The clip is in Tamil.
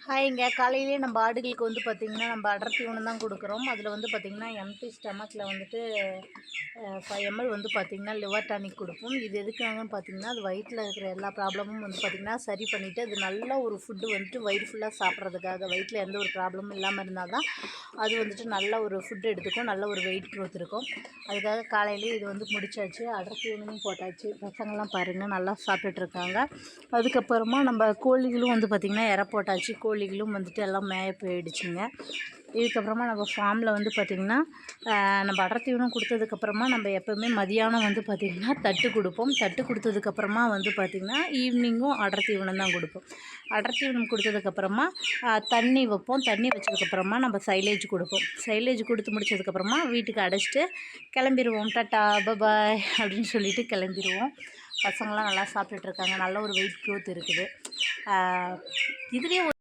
ஹாய்ங்க. காலையிலேயே நம்ம ஆடுகளுக்கு வந்து பார்த்திங்கன்னா, நம்ம அடர் தீவனம் தான் கொடுக்குறோம். அதில் வந்து பார்த்திங்கன்னா, எம்டி ஸ்டமக்கில் வந்துட்டு 5 ml வந்து பார்த்திங்கன்னா, லிவர் டானிக் கொடுப்போம். இது எதுக்காகன்னு பார்த்திங்கன்னா, அது வயிற்றில் இருக்கிற எல்லா ப்ராப்ளமும் வந்து பார்த்திங்கன்னா, சரி பண்ணிவிட்டு அது நல்ல ஒரு ஃபுட்டு வந்துட்டு வயிறு ஃபுல்லாக சாப்பிட்றதுக்காக, வயிற்றில் எந்த ஒரு ப்ராப்ளமும் இல்லாமல் இருந்தால் தான் அது வந்துட்டு நல்ல ஒரு ஃபுட்டு எடுத்துக்கும், நல்ல ஒரு வெயிட் க்ரோத் இருக்கும். அதுக்காக காலையிலேயே இது வந்து முடிச்சாச்சு. அடர் தீவனமும் போட்டாச்சு. பசங்கள்லாம் பாருங்கள் நல்லா சாப்பிட்டுட்ருக்காங்க. அதுக்கப்புறமா நம்ம கோழிகளும் வந்து பார்த்திங்கன்னா இரை போட்டாச்சு. கோழிகளும் வந்துட்டு எல்லாம் மேய போயிடுச்சுங்க. இதுக்கப்புறமா நம்ம ஃபார்மில் வந்து பார்த்திங்கன்னா நம்ம அடர் தீவனம் கொடுத்ததுக்கப்புறமா நம்ம எப்போவுமே மதியானம் வந்து பார்த்திங்கன்னா தட்டு கொடுப்போம். தட்டு கொடுத்ததுக்கப்புறமா வந்து பார்த்திங்கன்னா ஈவினிங்கும் அடர் தீவனம் தான் கொடுப்போம். அடர் தீவனம் கொடுத்ததுக்கப்புறமா தண்ணி வைப்போம். தண்ணி வச்சதுக்கப்புறமா நம்ம சைலேஜ் கொடுப்போம். சைலேஜ் கொடுத்து முடிச்சதுக்கப்புறமா வீட்டுக்கு அடைச்சிட்டு கிளம்பிடுவோம். டாட்டா பபாய் அப்படின்னு சொல்லிட்டு கிளம்பிடுவோம். பசங்களாம் நல்லா சாப்பிட்டுட்ருக்காங்க. நல்ல ஒரு வெயிட் க்ரோத் இருக்குது. இதுலேயே